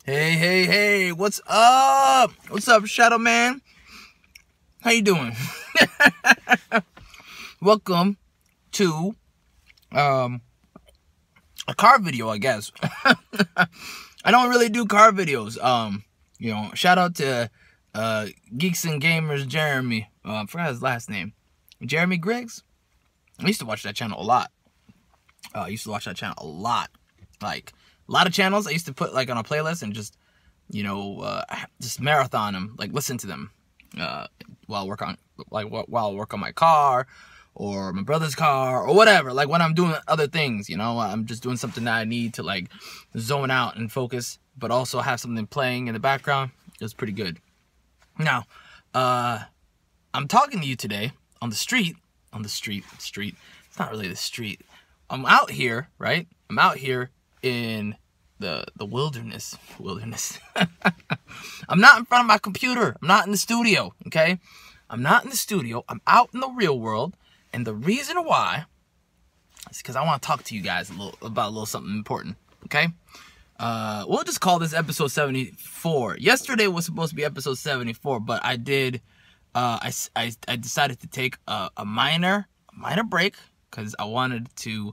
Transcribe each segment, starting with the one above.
Hey, what's up? What's up, Shadow Man? How you doing? Welcome to a car video, I guess. I don't really do car videos. Shout out to Geeks and Gamers Jeremy. I forgot his last name. Jeremy Griggs. I used to watch that channel a lot. Like a lot of channels I used to put like on a playlist and just marathon them, like listen to them while I work on my car or my brother's car or whatever, like when I'm doing other things, I'm just doing something that I need to like zone out and focus, but also have something playing in the background. It's pretty good. Now, I'm talking to you today on the street. It's not really the street. I'm out here, right? I'm out here in the wilderness. I'm not in front of my computer. I'm not in the studio, okay? I'm not in the studio. I'm out in the real world. And the reason why is because I want to talk to you guys about a little something important, okay? We'll just call this episode 74. Yesterday was supposed to be episode 74, but I did, I decided to take a minor break because I wanted to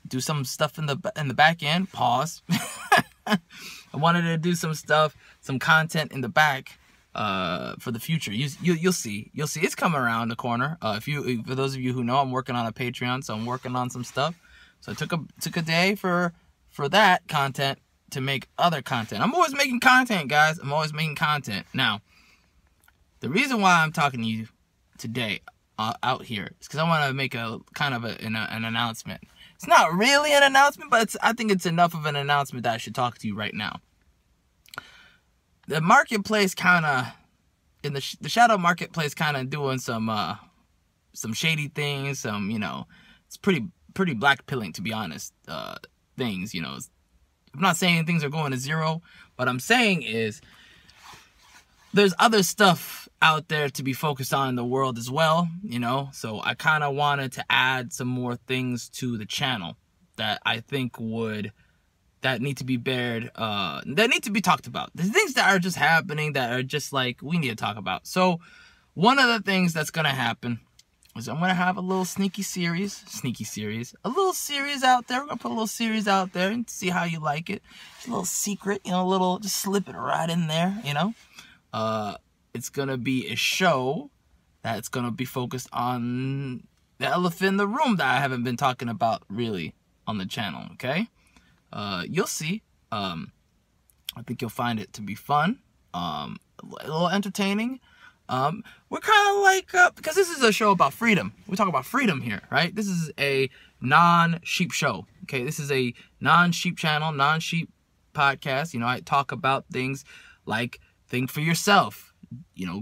do some stuff in the back end. Pause. I wanted to do some content in the back for the future. You'll see. It's coming around the corner. For those of you who know, I'm working on a Patreon, so I'm working on some stuff. So I took a day for that content to make other content. I'm always making content, guys. I'm always making content. Now, the reason why I'm talking to you today out here is because I want to make a kind of an announcement. It's not really an announcement, but I think it's enough of an announcement that I should talk to you right now. The marketplace kind of, the shadow marketplace kind of doing some shady things, it's pretty black pilling, to be honest, things, I'm not saying things are going to zero. What I'm saying is there's other stuff out there to be focused on in the world as well, so I kind of wanted to add some more things to the channel that I think that need to be that need to be talked about. There's things that are just happening that are just like we need to talk about. So one of the things that's gonna happen is I'm gonna have a little sneaky series, a little series out there. We're gonna put a little series out there and see how you like it. It's a little secret, just slip it right in there, It's gonna be a show that's gonna be focused on the elephant in the room that I haven't been talking about really on the channel, okay? You'll see. I think you'll find it to be fun, a little entertaining. We're kind of like, because this is a show about freedom. We talk about freedom here, right? This is a non-sheep show, okay? This is a non-sheep channel, non-sheep podcast. I talk about things like think for yourself.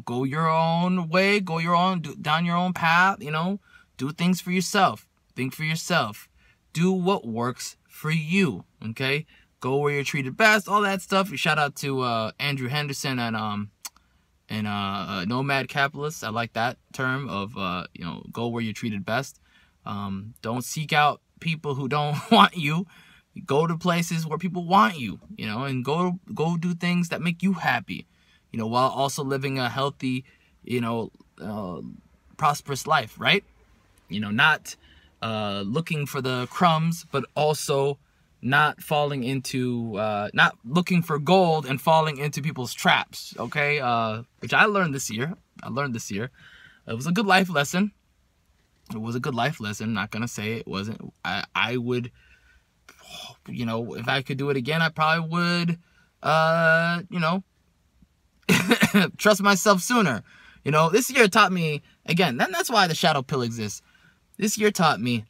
Go your own way, down your own path, do things for yourself. Think for yourself. Do what works for you, okay? Go where you're treated best, all that stuff. Shout out to Andrew Henderson and Nomad Capitalist. I like that term of, go where you're treated best. Don't seek out people who don't want you. Go to places where people want you, and go do things that make you happy. While also living a healthy, prosperous life, right? Not looking for the crumbs, but also not falling into, not looking for gold and falling into people's traps, okay? Which I learned this year. It was a good life lesson. Not gonna say it wasn't. I would, if I could do it again, I probably would, trust myself sooner. This year taught me, again, that's why the shadow pill exists. This year taught me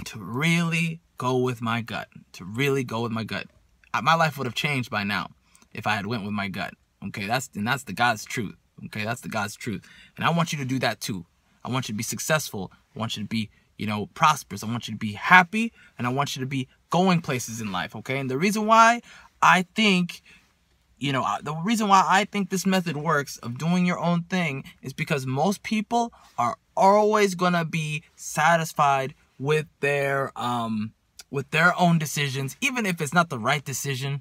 to really go with my gut. My life would have changed by now if I had went with my gut. Okay, that's the God's truth. Okay, that's the God's truth. And I want you to do that too. I want you to be successful. I want you to be, prosperous. I want you to be happy, and I want you to be going places in life. Okay, and the reason why I think this method works of doing your own thing is because most people are always gonna be satisfied with their own decisions, even if it's not the right decision.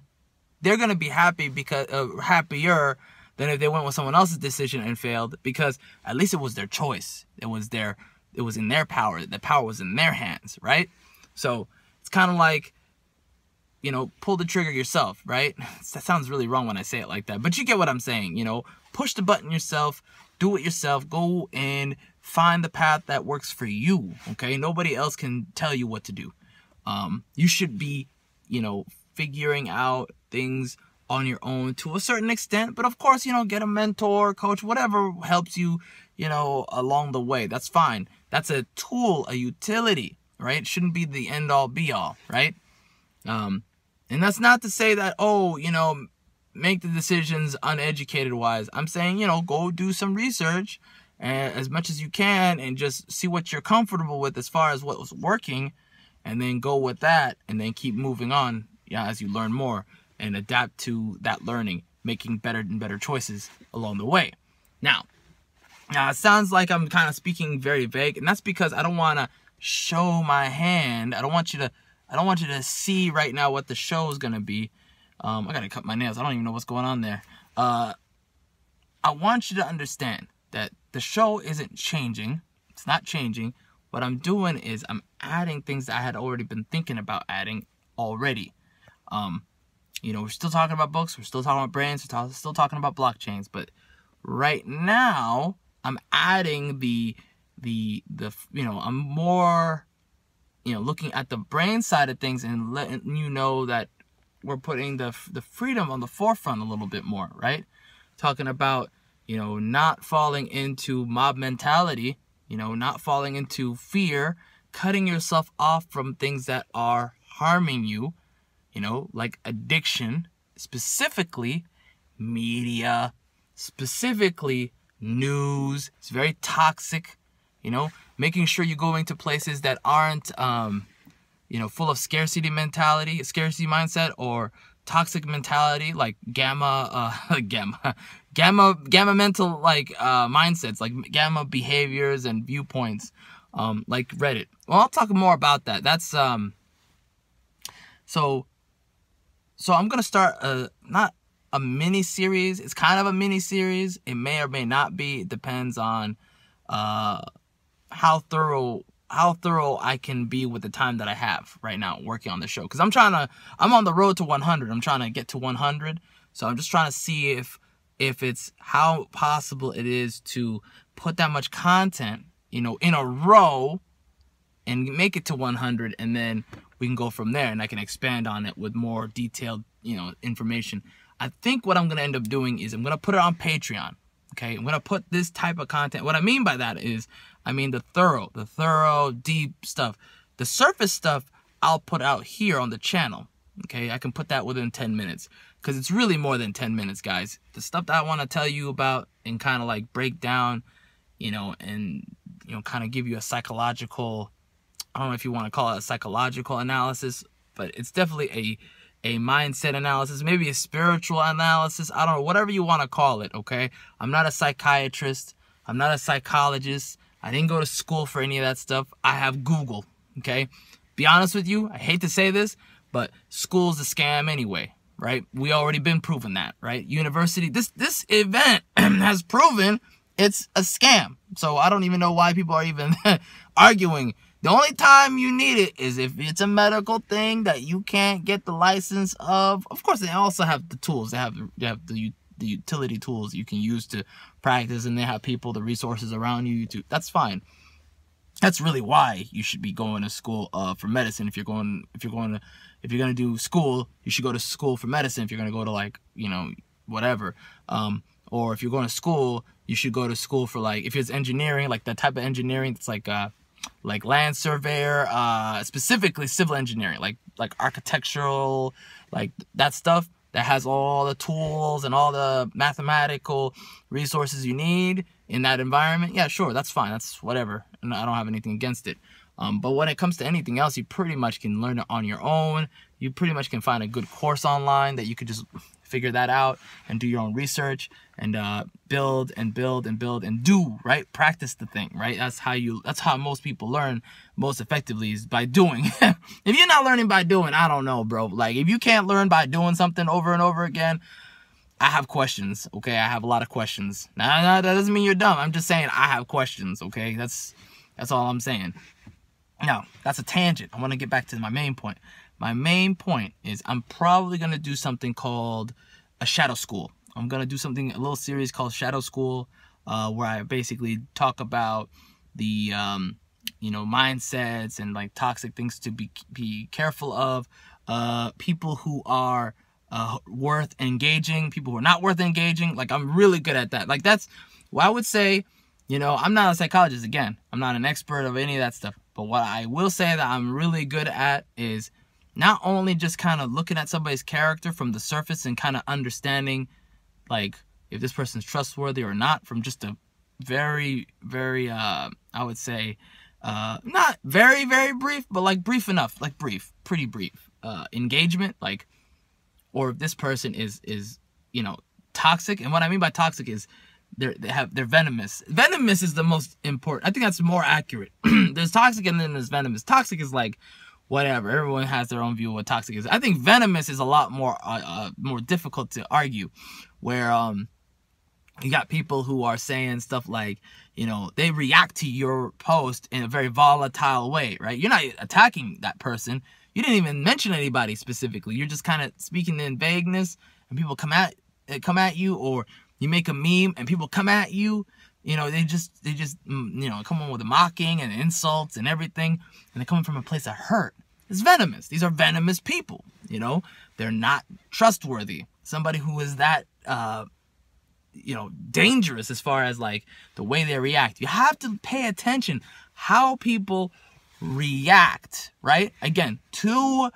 they're going to be happy because happier than if they went with someone else's decision and failed, because at least it was their choice. It was in their power. The power was in their hands, right? So it's kind of like, you know, pull the trigger yourself, right? That sounds really wrong when I say it like that, but you get what I'm saying. You know, push the button yourself, do it yourself, go and find the path that works for you, okay? Nobody else can tell you what to do. You should be, you know, figuring out things on your own to a certain extent, but of course, you know, get a mentor, coach, whatever helps you, you know, along the way. That's fine. That's a tool, a utility, right? It shouldn't be the end all be all, right? And that's not to say that, oh, you know, make the decisions uneducated wise. I'm saying, you know, go do some research as much as you can and just see what you're comfortable with as far as what was working, and then go with that, and then keep moving on, yeah, as you learn more and adapt to that learning, making better and better choices along the way. Now it sounds like I'm kind of speaking very vague, and that's because I don't want to show my hand. I don't want you to see right now what the show is going to be. I got to cut my nails. I don't even know what's going on there. I want you to understand that the show isn't changing. It's not changing. What I'm doing is I'm adding things that I had already been thinking about adding already. You know, we're still talking about books. We're still talking about brains. We're still talking about blockchains. But right now, I'm adding the you know, I'm more, you know, looking at the brain side of things and letting you know that we're putting the freedom on the forefront a little bit more, right? Talking about, you know, not falling into mob mentality, you know, not falling into fear, cutting yourself off from things that are harming you, you know, like addiction, specifically media, specifically news. It's very toxic, you know, making sure you're going to places that aren't, you know, full of scarcity mindset, or toxic mentality, like gamma mental, like mindsets, like gamma behaviors and viewpoints, like Reddit. Well, I'll talk more about that. That's so I'm gonna start not a mini series. It's kind of a mini series. It may or may not be. It depends on how thorough I can be with the time that I have right now working on the show. Because I'm on the road to 100. I'm trying to get to 100. So I'm just trying to see if it's how possible it is to put that much content, you know, in a row and make it to 100, and then we can go from there, and I can expand on it with more detailed, you know, information. I think what I'm going to end up doing is I'm going to put it on Patreon. Okay, I'm going to put this type of content. What I mean by that is, I mean the thorough, deep stuff. The surface stuff, I'll put out here on the channel. Okay, I can put that within 10 minutes. Because it's really more than 10 minutes, guys. The stuff that I want to tell you about and kind of like break down, you know, and, you know, kind of give you a psychological, I don't know if you want to call it a psychological analysis, but it's definitely a mindset analysis, maybe a spiritual analysis. I don't know, whatever you want to call it, okay? I'm not a psychiatrist. I'm not a psychologist. I didn't go to school for any of that stuff. I have Google, okay? Be honest with you, I hate to say this, but school's a scam anyway, right? We already been proven that, right? University, this event has proven it's a scam. So I don't even know why people are even arguing. The only time you need it is if it's a medical thing that you can't get the license of. Of course, they also have the tools. They have the utility tools you can use to practice, and they have people, the resources around you to. That's fine. That's really why you should be going to school for medicine. If you're going to do school, you should go to school for medicine. If you're going to go to, like, you know, whatever. Or if you're going to school, you should go to school for, like, if it's engineering, like the type of engineering that's like land surveyor, specifically civil engineering, like architectural, like that stuff that has all the tools and all the mathematical resources you need in that environment. Yeah, sure, that's fine. That's whatever. And I don't have anything against it. But when it comes to anything else, you pretty much can learn it on your own. You pretty much can find a good course online that you could just figure that out and do your own research and build and build and build and do, right? Practice the thing, right? That's how most people learn most effectively, is by doing. If you're not learning by doing, I don't know, bro. Like, if you can't learn by doing something over and over again, I have questions, okay? I have a lot of questions. Now, that doesn't mean you're dumb. I'm just saying I have questions, okay? That's all I'm saying. Now, that's a tangent. I want to get back to my main point. My main point is I'm probably going to do something called a shadow school. I'm going to do a little series called Shadow School, where I basically talk about the, mindsets and like toxic things to be careful of, people who are worth engaging, people who are not worth engaging. Like, I'm really good at that. Like, that's what I would say. I'm not a psychologist. Again, I'm not an expert of any of that stuff. But what I will say that I'm really good at is not only just kind of looking at somebody's character from the surface and kind of understanding, like, if this person's trustworthy or not, from just a very, very, I would say, not very, very brief, but like brief enough, like pretty brief, engagement, like, or if this person is toxic. And what I mean by toxic is they're venomous. Venomous is the most important. I think that's more accurate. There's toxic and then there's venomous. Toxic is like, whatever. Everyone has their own view of what toxic is. I think venomous is a lot more difficult to argue, where you got people who are saying stuff like, they react to your post in a very volatile way, right? You're not attacking that person. You didn't even mention anybody specifically. You're just kind of speaking in vagueness, and people come at you, or you make a meme and people come at you. They just come on with the mocking and insults and everything, and they're coming from a place of hurt. It's venomous. These are venomous people. They're not trustworthy. Somebody who is that dangerous as far as like the way they react. You have to pay attention how people react, right? Again, to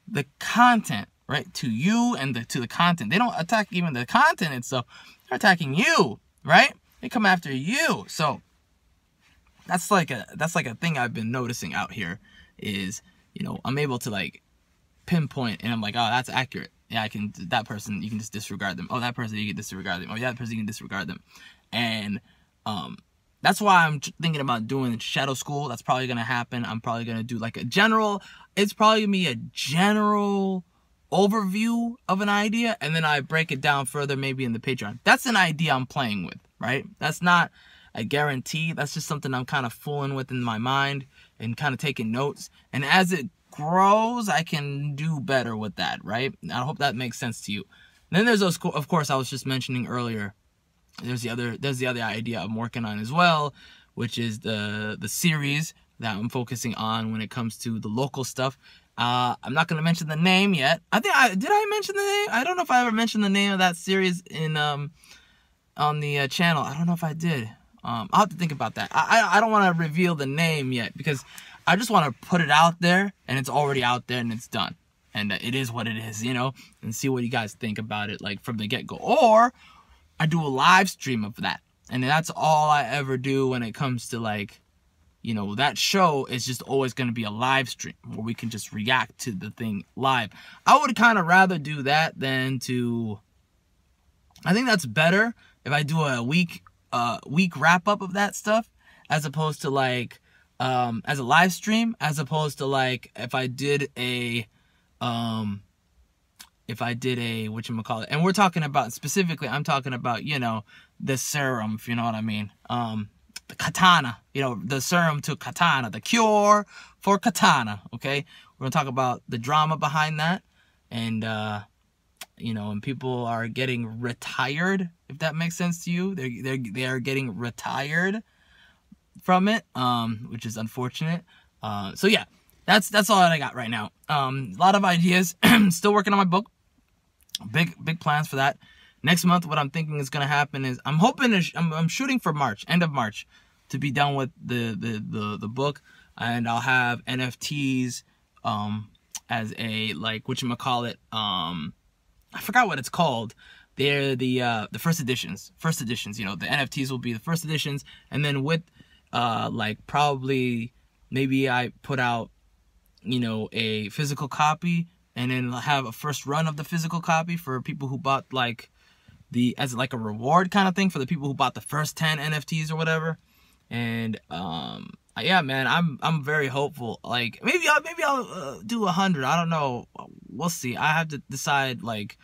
the content, right? To you and to the content. They don't attack even the content itself. They're attacking you, right? They come after you. So that's like a thing I've been noticing out here is, I'm able to like pinpoint, and I'm like, oh, that's accurate. Yeah, that person, you can just disregard them. Oh, that person, you can disregard them. Oh, yeah, that person, you can disregard them. And that's why I'm thinking about doing Shadow School. That's probably going to happen. I'm probably going to do like it's probably going to be a general overview of an idea, and then I break it down further maybe in the Patreon. That's an idea I'm playing with, right? That's not a guarantee. That's just something I'm kind of fooling with in my mind and kind of taking notes. And as it grows, I can do better with that, right? I hope that makes sense to you. And then there's those, of course, I was just mentioning earlier, there's the other idea I'm working on as well, which is the series that I'm focusing on when it comes to the local stuff. I'm not going to mention the name yet. Did I mention the name? I don't know if I ever mentioned the name of that series on the channel. I don't know if I did. I'll have to think about that. I don't want to reveal the name yet, because I just want to put it out there, and it's already out there and it's done. And it is what it is, and see what you guys think about it, like, from the get-go. Or I do a live stream of that. And that's all I ever do when it comes to, like, that show is just always going to be a live stream where we can just react to the thing live. I would kind of rather do that than I think that's better if I do a week wrap up of that stuff, as opposed to like, as a live stream, as opposed to like, if I did a, whatchamacallit, and we're talking about, specifically, I'm talking about, the serum, if you know what I mean. The katana, the serum to katana, the cure for katana, okay? We're going to talk about the drama behind that, and, and people are getting retired, if that makes sense to you. They are getting retired from it, which is unfortunate. So yeah, that's all that I got right now. A lot of ideas. Still working on my book. Big plans for that. Next month, what I'm thinking is going to happen is I'm shooting for March, end of March, to be done with the book, and I'll have NFTs as a, like, whatchamacallit, I forgot what it's called. They're the first editions. The NFTs will be the first editions, and then with like, probably maybe I put out a physical copy, and then have a first run of the physical copy for people who bought like as like a reward kind of thing for the people who bought the first 10 NFTs or whatever. And yeah, man, I'm very hopeful. Like maybe I'll do 100. I don't know. We'll see. I have to decide like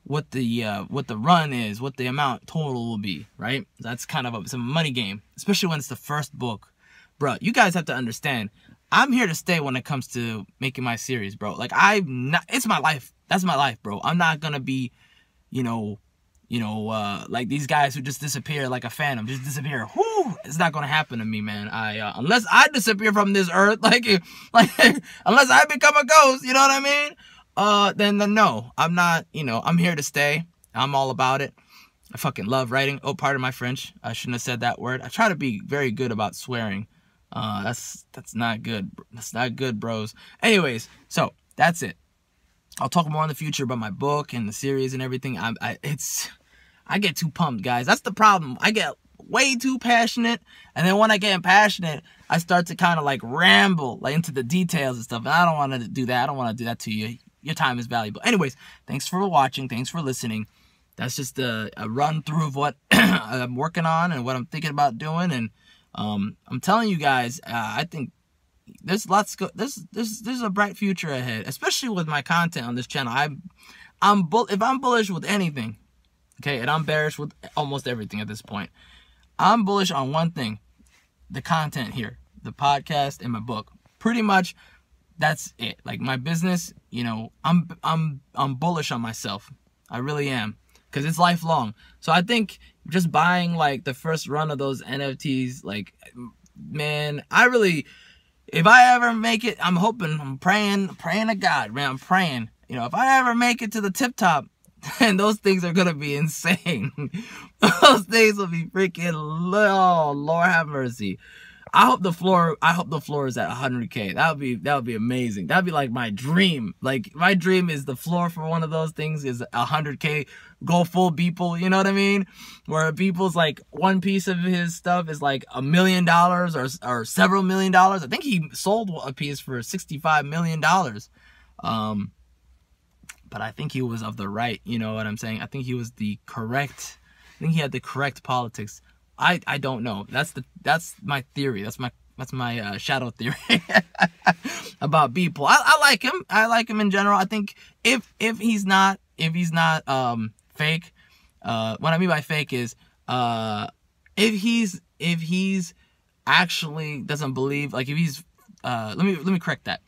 what the run is, what the amount total will be, right? That's kind of it's a money game, especially when it's the first book. Bro, you guys have to understand, I'm here to stay when it comes to making my series, bro. Like it's my life. That's my life, bro. I'm not gonna be, like these guys who just disappear like a phantom, just disappear. Whoo! It's not gonna happen to me, man. Unless I disappear from this earth, like unless I become a ghost, you know what I mean? Then no, I'm not. I'm here to stay. I'm all about it. I fucking love writing. Oh, pardon my French. I shouldn't have said that word. I try to be very good about swearing. That's not good. That's not good, bros. Anyways, so that's it. I'll talk more in the future about my book and the series and everything. I get too pumped, guys. That's the problem. I get way too passionate, and then when I get passionate, I start to kind of like ramble like into the details and stuff. And I don't want to do that. I don't want to do that to you. Your time is valuable. Anyways, thanks for watching. Thanks for listening. That's just a run through of what I'm working on and what I'm thinking about doing. And I'm telling you guys, I think there's there's a bright future ahead, especially with my content on this channel. If I'm bullish with anything, okay, and I'm bearish with almost everything at this point, I'm bullish on one thing: the content here, the podcast and my book. Pretty much, that's it. Like my business, I'm bullish on myself. I really am, because it's lifelong. So I think just buying like the first run of those NFTs, like, man, if I ever make it, I'm hoping, I'm praying to God, man. I'm praying, if I ever make it to the tip top, and those things are gonna be insane. Those things will be freaking, oh Lord have mercy. I hope the floor is at 100K. That would be amazing. That'd be like my dream. Like my dream is the floor for one of those things is 100K. Go full Beeple, you know what I mean? Where Beeple's like one piece of his stuff is like $1 million or several $1 million. I think he sold a piece for $65 million. But I think he was of the right, you know what I'm saying? I think he was he had the correct politics. I don't know. That's my theory. That's my shadow theory about Beeple. I like him. I like him in general. I think if he's not fake, what I mean by fake is if he's actually doesn't believe, like if he's let me correct that.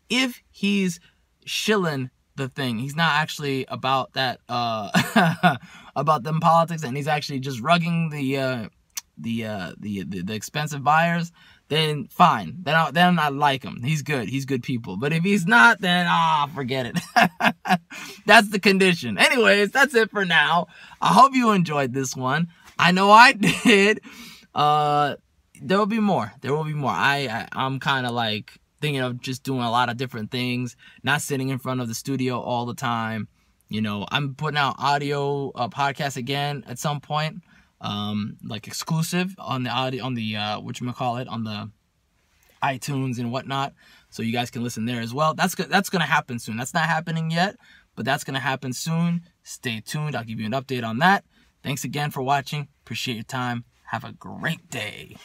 If he's shilling the thing, he's not actually about that about them politics, and he's actually just rugging the expensive buyers, then fine. Then I like him. He's good. He's good people. But if he's not, then forget it. That's the condition. Anyways, that's it for now. I hope you enjoyed this one. I know I did. There will be more. There will be more. I'm kind of like thinking of just doing a lot of different things, not sitting in front of the studio all the time. I'm putting out audio podcasts again at some point. Like exclusive on the audio, on the whatchamacallit, on the iTunes and whatnot, so you guys can listen there as well. That's gonna happen soon. That's not happening yet, but that's gonna happen soon. Stay tuned. I'll give you an update on that. Thanks again for watching. Appreciate your time. Have a great day.